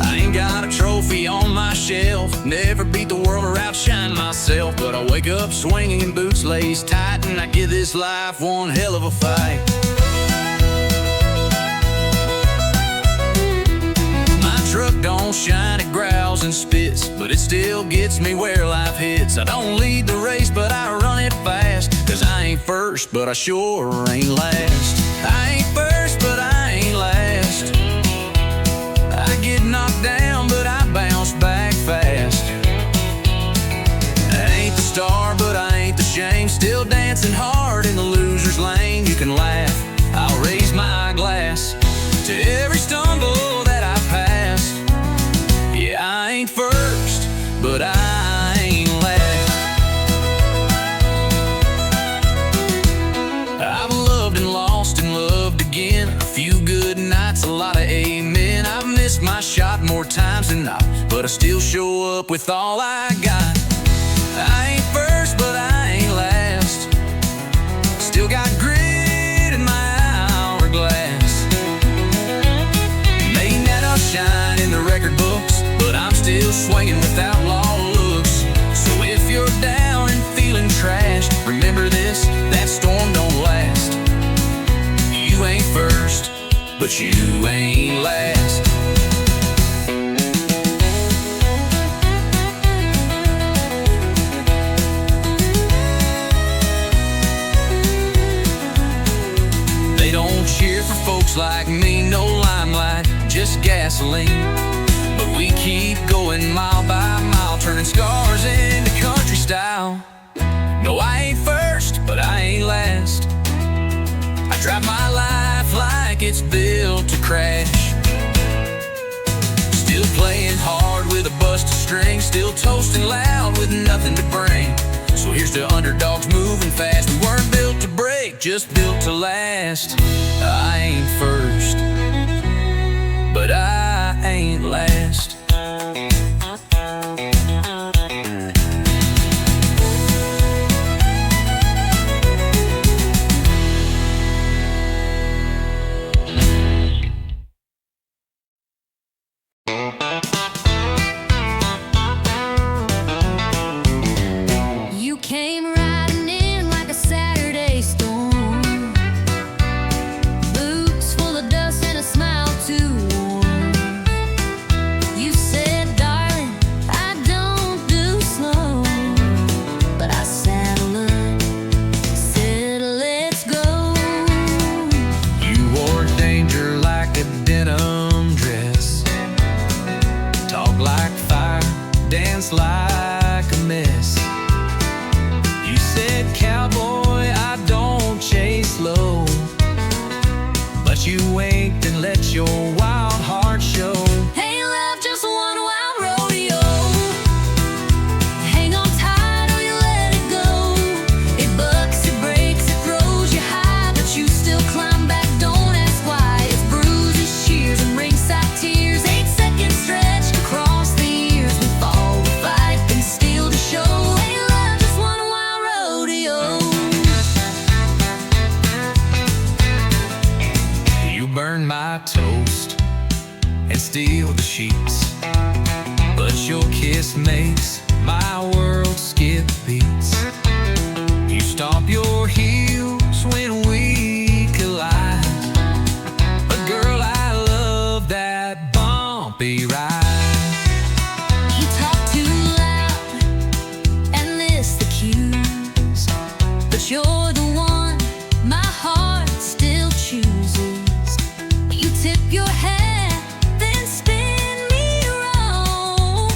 I ain't got a trophy on my shelf, never beat the world or outshine myself, but I wake up swinging, boots laced tight, and I give this life one hell of a fight. My truck don't shine, it growls and spits, but it still gets me where life hits. I don't lead the race, but I run it fast, 'cause I ain't first, but I sure ain't last. I ain't first, but I ain't last. I get knocked down, but I bounce back fast. I ain't the star, but I ain't the shame, still dancing hard in the loser's lane. You can laugh, I'll raise my glass to every stumble that I pass. Yeah, I ain't first, but I ain't last. I've loved and lost and loved again, a few good nights, a lot of amen. I've missed my shot more times than not, but I still show up with all I got. I ain't first, but I ain't last. Still got grit in my hourglass. May not shine in the record books, but I'm still swinging with outlaw looks. So if you're down and feeling trashed, remember this, that storm don't last. You ain't first, but you ain't last. They don't cheer for folks like me, no limelight, just gasoline. But we keep going mile by mile, turning scars into country style. No, I ain't first, but I ain't last. I drive my life like it's built to crash. Still playing hard with a busted string, still toasting loud with nothing to bring. So here's to underdogs moving fast. We weren't built to break, just built to last. I ain't first, but I ain't last. You came riding in like a Saturday storm, boots full of dust and a smile too warm. You said, darling, I don't do slow, but I saddled up, said, let's go. You wore danger like a denim dress, talk like fire, dance like a mess. You said, cowboy, I don't chase low, but you winked and let your wild heart show. Hey, love, just one wild rodeo. Hang on tight or you let it go. It bucks, it breaks, it throws you high, but you still climb back, don't ask why. It's bruises, shears, and ringside tears. 8-second stretch across the years. We fall, we fight, and still to show. Hey, love, just one wild rodeo. You burn my toast and steal the sheets, but your kiss makes my world skip beats. You stomp your heels when we collide, but girl, I love that bumpy ride. You talk too loud and miss the cues, but you're the one my heart still chooses. You tip your head, then spin me wrong,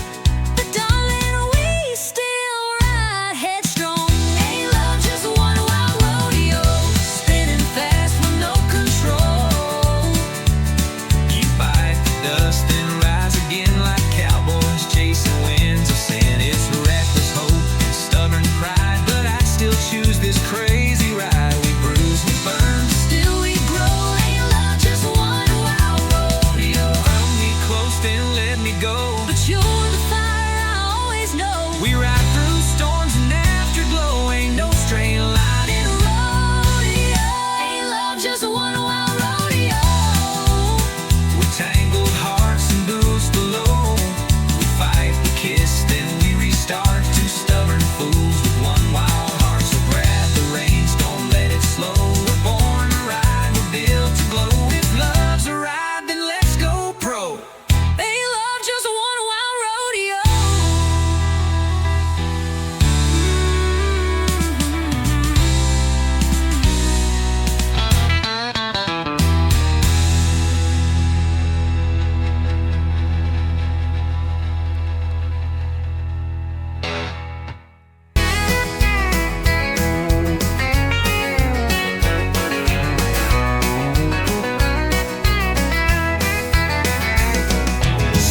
but darling, we still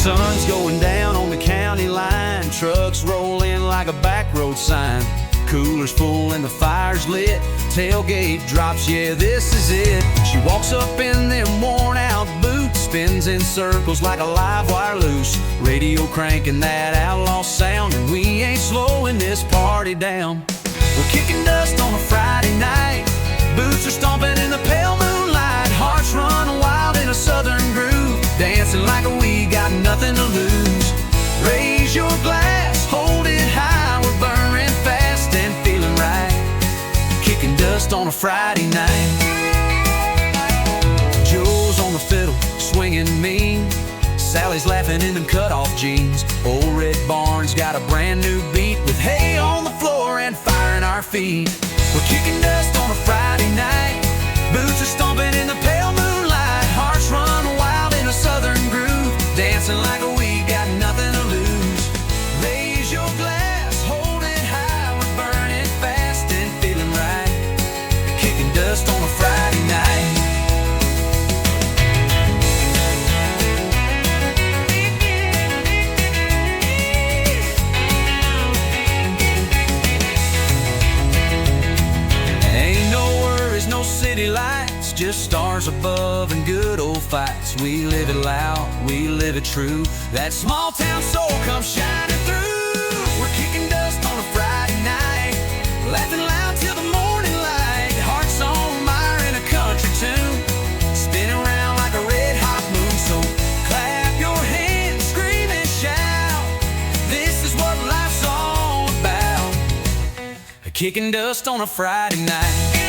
Sun's going down on the county line, trucks roll in like a back road sign. Cooler's full and the fire's lit, tailgate drops, yeah, this is it. She walks up in them worn out boots, spins in circles like a live wire loose. Radio cranking that outlaw sound, and we ain't slowing this party down. We're kicking dust on a Friday night, boots are stomping in the pale moonlight. Hearts run wild in a southern groove, dancing like we got nothing to lose. Raise your glass, hold it high, we're burning fast and feeling right, kicking dust on a Friday night. Joe's on the fiddle, swinging mean, Sally's laughing in them cut-off jeans. Old Red Barn's got a brand new beat with hay on the floor and fire in our feet. We're kicking dust on a Friday night, boots are stomping in the pale moonlight. Hearts run wild in a southern groove, dancing like we got nothing to lose. Raise your glass, hold it high, we're burning fast and feeling right, kicking dust on a Friday night. Ain't no worries, no city lights, just stars above and good old fights. We live it loud, we live it true, that small town soul comes shining through. We're kicking dust on a Friday night, laughing loud till the morning light. Hearts on fire in a country tune, spinning around like a red hot moon. So clap your hands, scream and shout, this is what life's all about, kicking dust on a Friday night.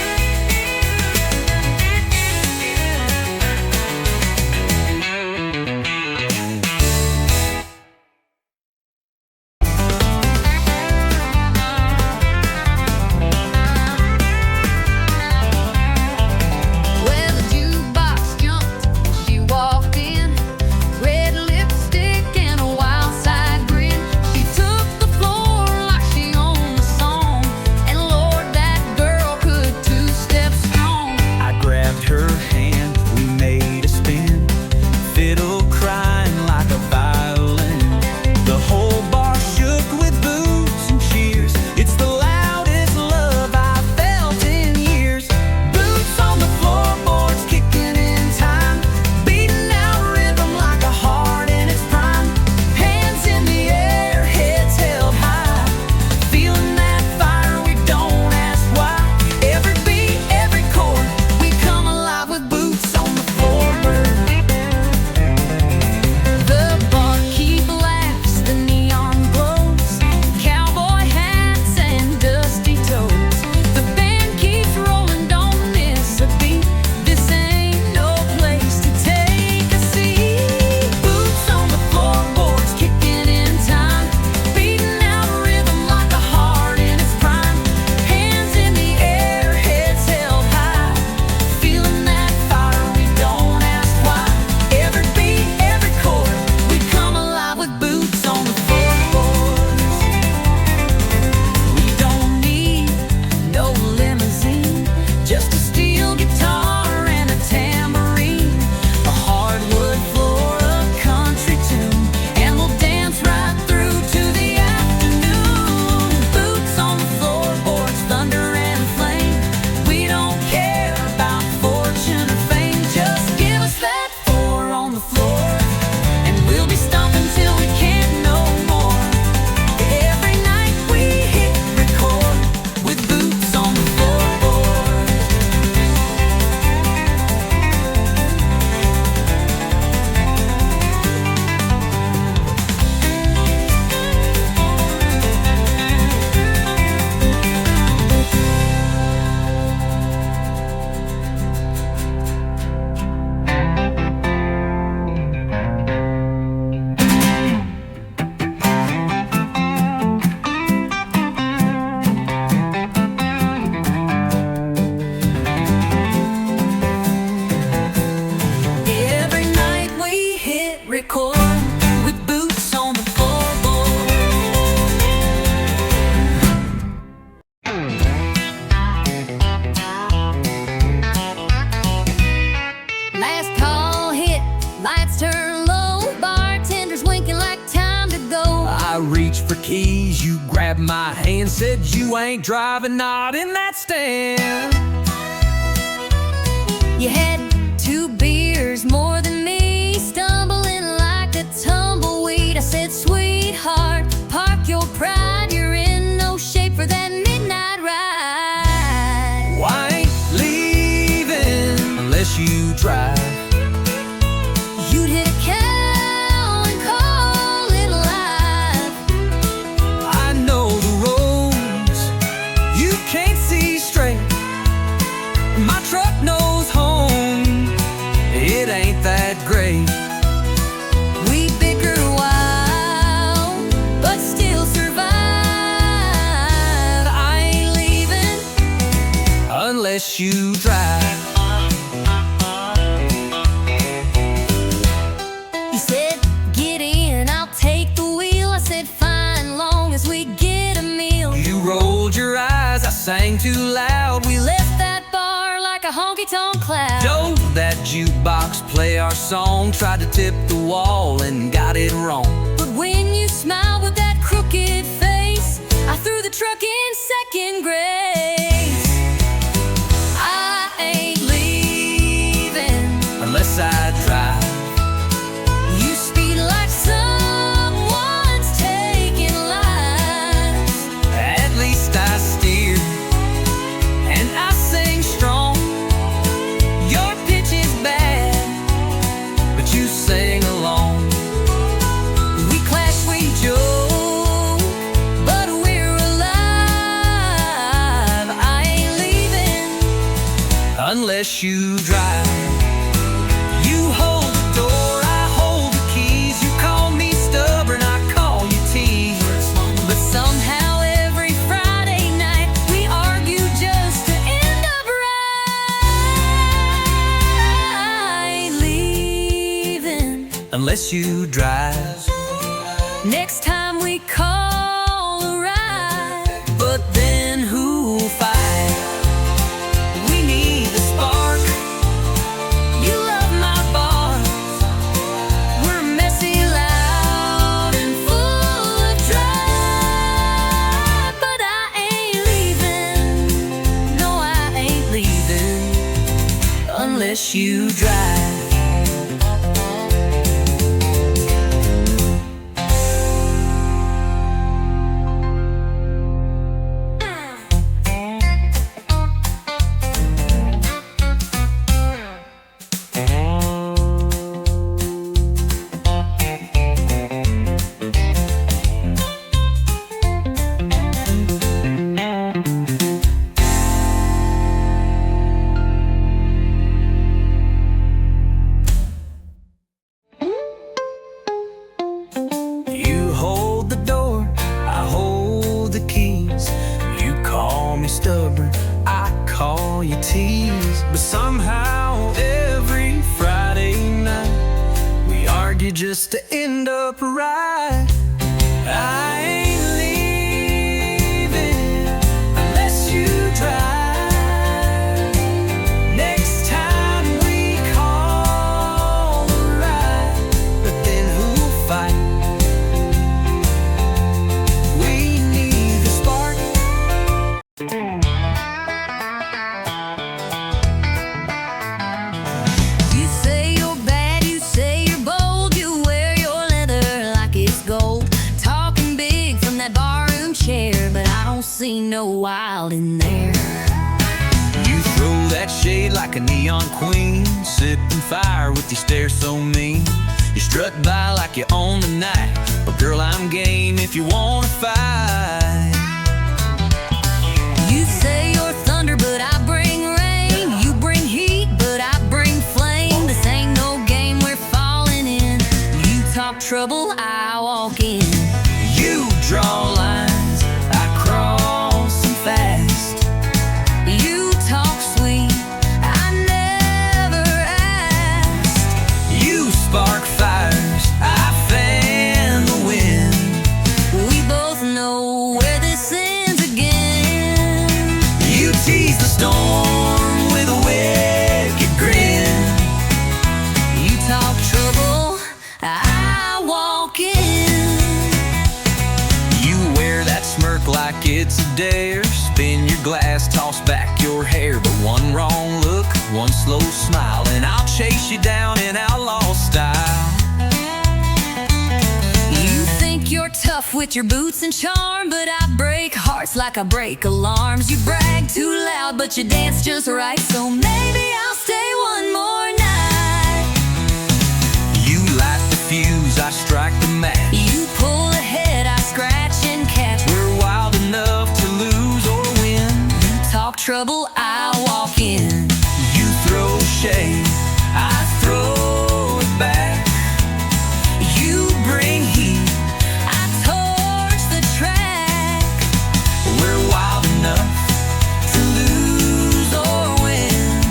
Well, the jukebox jumped, she walked in, red lipstick and a wild side grin. She took the floor like she owned the song, and Lord, that girl could keys, you grabbed my hand, said you ain't driving, not in that stand. You had 2 beers more than me, stumbling like a tumbleweed. I said, sweetheart, park your pride, you're in no shape for that midnight ride. Well, I ain't leaving unless you drive. You'd hit a cow and call it alive. I know the roads you can't see straight. My truck knows home, it ain't that great. We bicker a while, but still survive. I ain't leaving Unless you drive. You said, get in, I'll take the wheel. I said, fine, long as we get a meal. You rolled your eyes, I sang too loud. We left that bar like a honky-tonk cloud. Don't that jukebox play our song, tried to tip the wall and got it wrong. But when you smiled with that crooked face, I threw the truck in second grace. I ain't leaving Unless I drive. You speed like someone's taking lives. At least I steer and I sing strong. Your pitch is bad, but you sing along. We clash, we joke, but we're alive. I ain't leaving Unless you drive. You hold the door, I hold the keys. You call me stubborn, I call you tease. But somehow every Friday night we argue just to end up right. I ain't leaving Unless you drive. next time we call a ride. But then who'll fight? We need the spark. You love my bars. We're messy, loud, and full of drive. But I ain't leaving. No, I ain't leaving Unless you drive. You hold the door, I hold the keys. You call me stubborn, I call you tease. But somehow every Friday night we argue just to end up right. I ain't leaving unless you drive. Next time we call a ride. But then who'll fight? We need the spark. You say you're bad, you say you're bold. You wear your leather like it's gold. Talking big from that barroom chair, but I don't see no wild in there. You throw that shade like a neon queen, sipping fire with your stare so mean. You strut by like you own the night, but girl, I'm game if you wanna fight. You say you're thunder, but I bring rain. You bring heat, but I bring flame. This ain't no game we're falling in. You talk trouble, I walk in. You draw lines, I cross them fast. You talk sweet, I never asked. You spark fires, I fan the wind. We both know where this ends again. You tease the storm with a wicked grin. You talk trouble, I walk dare. Spin your glass, toss back your hair. But one wrong look, one slow smile, and I'll chase you down in outlaw style. You think you're tough with your boots and charm, but I break hearts like I break alarms. You brag too loud, but you dance just right, so maybe I'll stay one more night. You light the fuse, I strike the match. You pull ahead, I scratch and catch. We're wild enough to lose or win. You talk trouble, I walk in. You throw shade, I throw it back. You bring heat, I torch the track. we're wild enough to lose or win.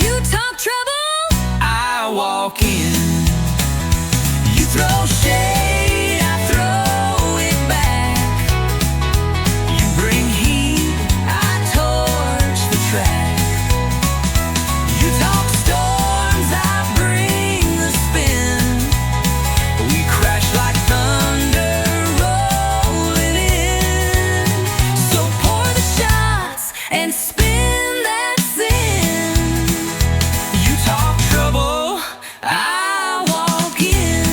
You talk trouble, I walk in. You throw shade, I throw it back. You bring heat, I torch the track. You talk storms, I bring the spin. We crash like thunder rolling in. so pour the shots and spin that sin. You talk trouble, I walk in.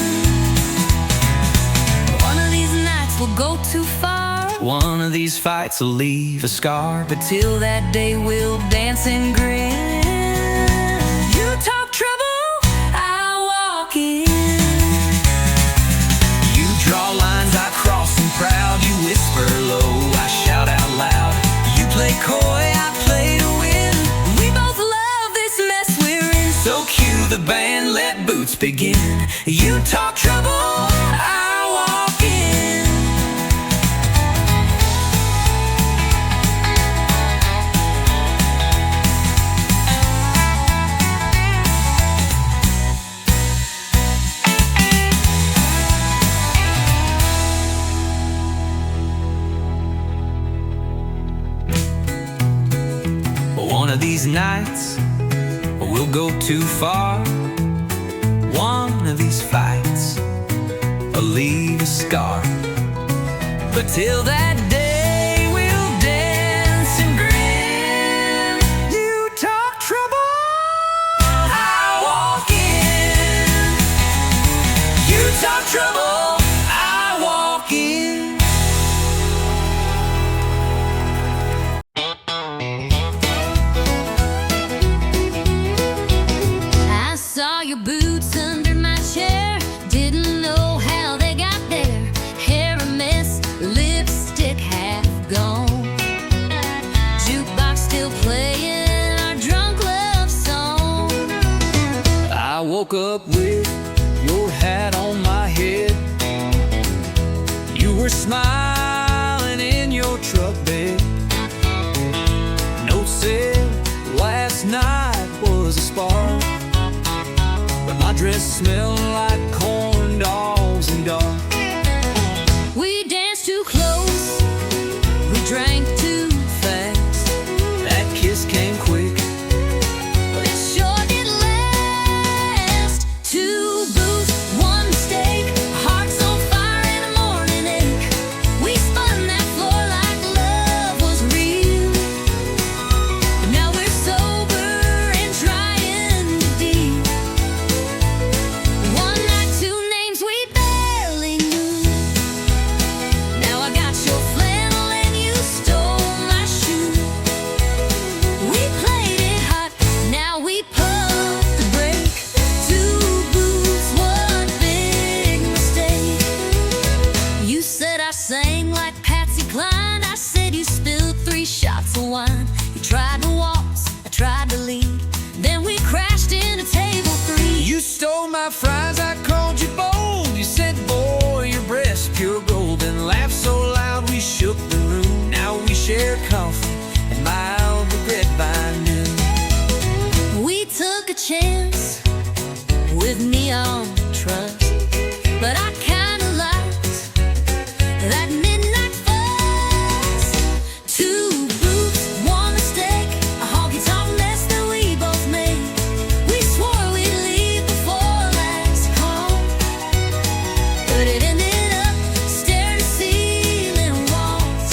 One of these nights we'll go too far. one of these fights will leave a scar. But Till that day we'll dance and grin. You talk trouble, I walk in. you draw lines, I cross them proud. You whisper low, I shout out loud. You play coy, I play to win. We both love this mess we're in. So cue the band, let boots begin. You talk trouble, I walk in. One of these nights, we'll go too far. One of these fights will leave a scar. But till that day, we'll dance and grin. You talk trouble, I walk in. You talk trouble, I walk in. I saw your boots under my chair. Didn't know how they got there. Hair a mess, lipstick half gone. Jukebox still playing our drunk love song. I woke up with your hat on my head. You were smiling in your truck bed. Note said last night was a spark, but my dress smelled like corn dogs and dark. We danced too close, we drank too fast. That kiss came quick. But it sure did last. Two boots, one mistake, hearts on fire in the morning ache. We spun that floor like love was real. But now we're sober and trying to deal. One night, two names we barely knew. Now I got your flannel and you stole my shoe. We played it hot, now we pump the brake. Two boots, one big mistake. You said I sang like Patsy Cline. I said you spilled 3 shots of wine. You tried to waltz, I tried to lead. Then we crashed into table 3. You stole my fries, I called you bold. You said, boy, your breast pure gold. And laughed so loud we shook the room. Now we share coffee and mild regret by noon. We took a chance with neon trust, but I kinda liked that midnight fuss. Two boots, one mistake, a honky-tonk mess that we both made. We swore we'd leave before last call, but it ended up stair-to-ceiling walls.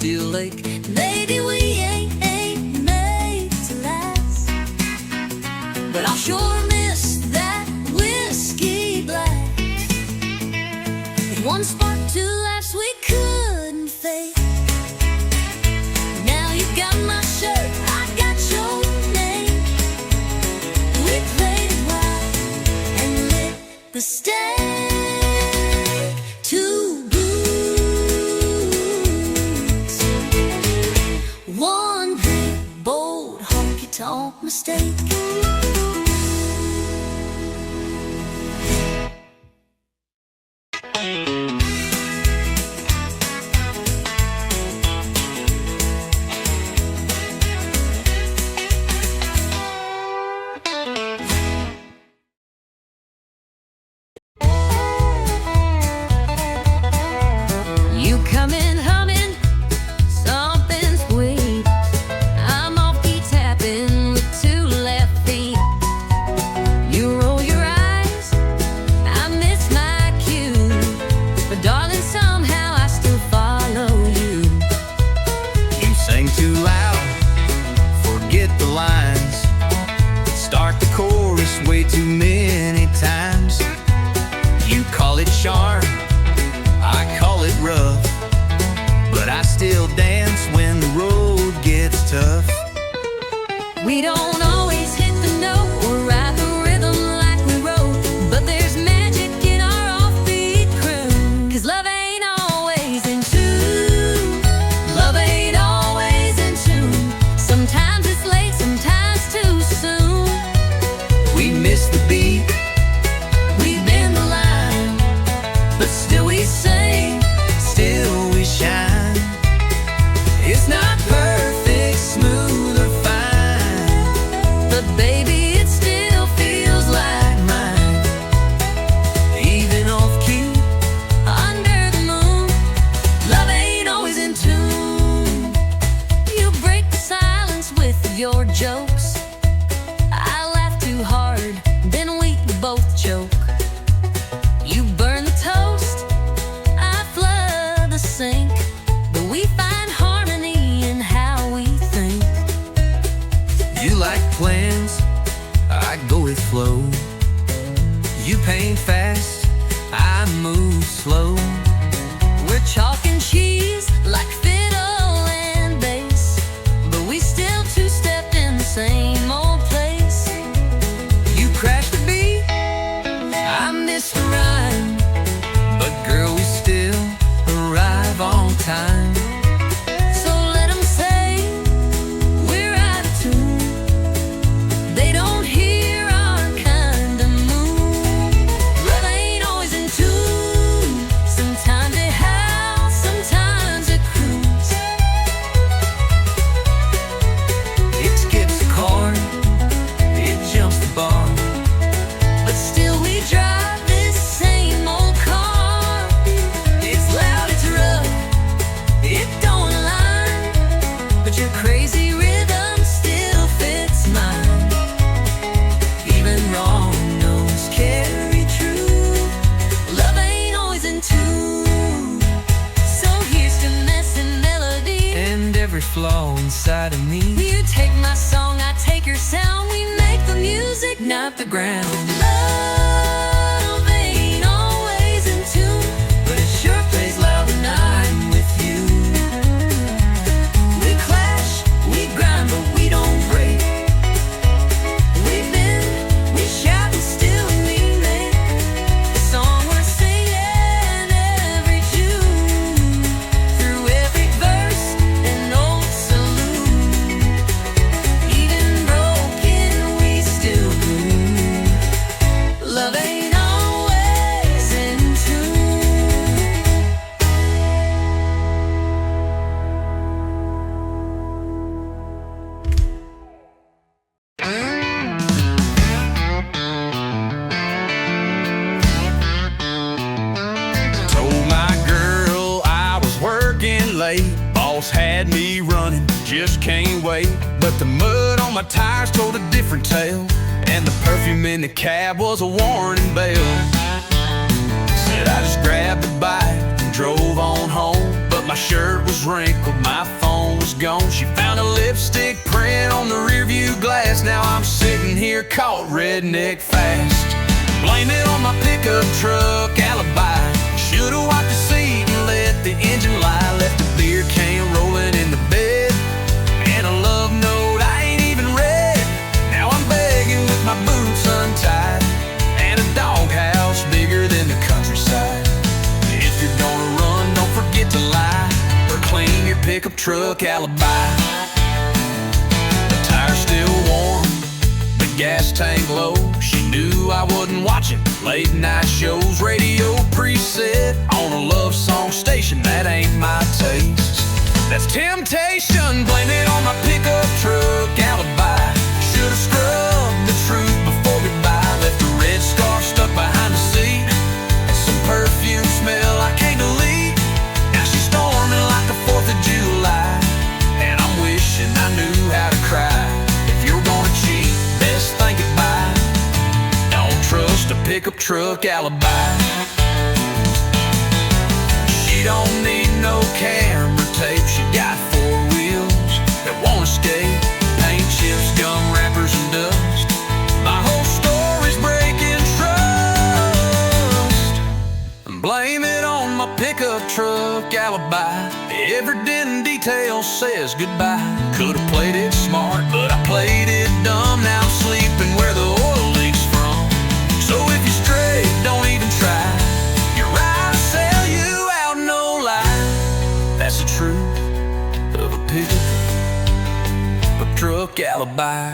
Still Lake. Maybe we ain't made to last, but I'll sure miss that whiskey blast. One spark, two lives we couldn't fake. Now you got my shirt, I got your name. We played it wild and lit the stage. Two blues, one big bold honky-tonk mistake. You come in humming something sweet. I'm off key tapping with two left feet. You roll your eyes, I miss my cue, but darling, somehow I still follow you. You sing too loud, forget the lines, start the chorus way too many times. You call it charm, I call it rough, but I still dance when the road gets tough. We don't always hit the note or ride the rhythm like we wrote, but there's magic in our offbeat crew. 'Cause love ain't always in tune. Love ain't always in tune. Sometimes it's late, sometimes too soon. We miss the beat, We bend the line, but still we sing, still we shine. It's not perfect, smooth or fine, but baby, it still feels like mine. even off key. Under the moon, love ain't always in tune. You break the silence with your jokes. I laugh too hard, then we both choke. You burn the toast, I flood the sink, but we find harmony in how we think. You like plans, I go with flow. You paint fast, I move slow. We're chalk and cheese like fiddle and bass, but we still two-stepped in the same old place. You crash the beat, I miss the rhyme, but girl, we still arrive on time. So let 'em say we're out of tune. They don't hear our kind of mood. Love ain't always in tune. Sometimes it howls, sometimes it cruise. It skips the chord, it jumps the bar, But still we drive this same old car. It's loud, it's rough, it don't align, but your crazy rhythm still fits mine. even wrong notes carry true. Love ain't always in tune. So here's to messing melody. And every flaw inside of me, You take my song, I take your sound. We make the music, not the ground. love ain't always in tune, But it sure plays loud when I'm with you. we clash, we grind, but we don't break. We bend, we shout, and still we mean it. The song we're singing every June, through every verse and old salute. Even broken, we still groove. Love ain't always in tune. Told my girl I was working late. Boss had me running, just can't wait. But the mud on my tires told a different tale, and the perfume in the cab was a warning bell. Said I just grabbed a bite and drove on home, but My shirt was wrinkled, my phone was gone. She found a lipstick print on the rearview glass. Now I'm sitting here caught redneck fast. Blame it on my pickup truck alibi. Should've wiped the seat and let the engine lie. Left a beer can rolling in the bed and a love note I ain't even read. Now I'm begging with my boots untied and a doghouse bigger than the countryside. If you're gonna run, don't forget to lie or clean your pickup truck alibi. The tire's still warm, the gas tank low. She knew I wasn't watching late night shows. Radio preset on a love song station, that ain't my taste. That's temptation, blame it on my pickup truck alibi. Should've scrubbed the truth before goodbye. Left a red scarf stuck behind the seat and some perfume smell I can't delete. Now she's storming like the 4th of July, and I'm wishing I knew how to cry. If you're gonna cheat, best think it by. Don't trust a pickup truck alibi. She don't need no camera tape. She got 4 wheels that won't escape. Paint chips, gum wrappers, and dust. My whole story's breaking trust. Blame it on my pickup truck alibi. Every dent and detail says goodbye. Could've played it smart, but I played it dumb. Now I'm sleeping where the oil leaks from. So if you're straight, don't even try. You're right to sell you out, no lie. That's the truth of a pickup truck alibi.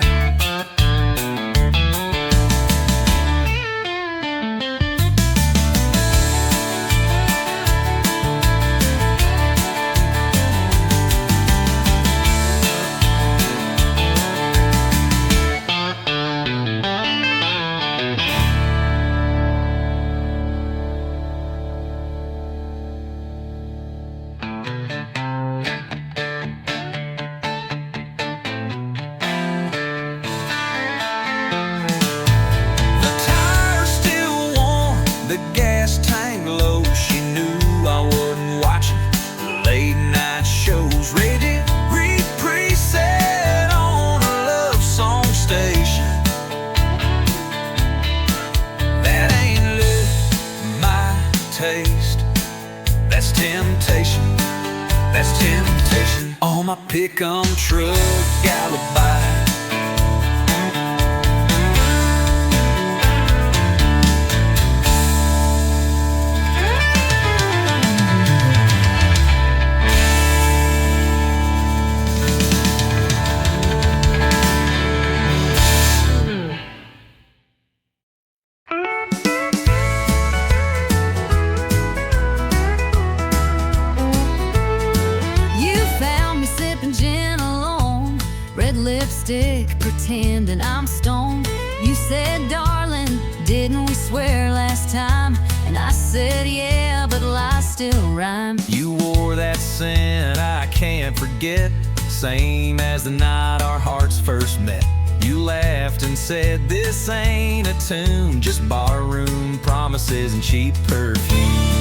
The gas tank low, she knew I wasn't watching late night shows. Radio preset on a love song station, that ain't my taste. That's temptation, that's temptation on my pickup truck alibi. Lipstick, pretending I'm stoned. You said, darling, didn't we swear last time? And I said, yeah, but lies still rhyme. You wore that scent I can't forget, same as the night our hearts first met. You laughed and said, this ain't a tune, just barroom promises and cheap perfume.